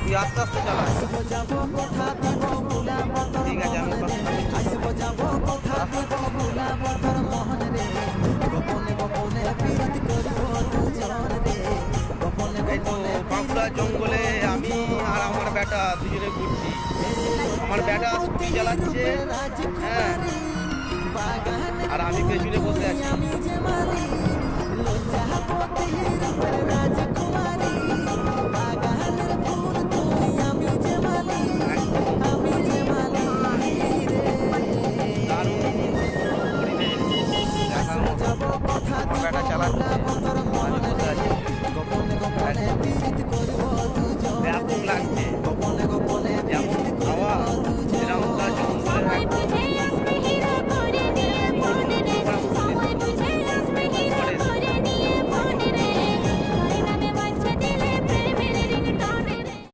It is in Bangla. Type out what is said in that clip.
তুই আস্তে আস্তে চালা। ঠিক আছে, আমি এই তো বাঁকুড়া জঙ্গলে আমি আর আমার বেটা দুজনে ঘুরছি। আমার বেটা স্কুটি চালাচ্ছে, হ্যাঁ, আর আমি পেছনে বসে আছি। আমার বেটা চালাচ্ছে, আমি বসে আছি। ব্যাপক লাগছে।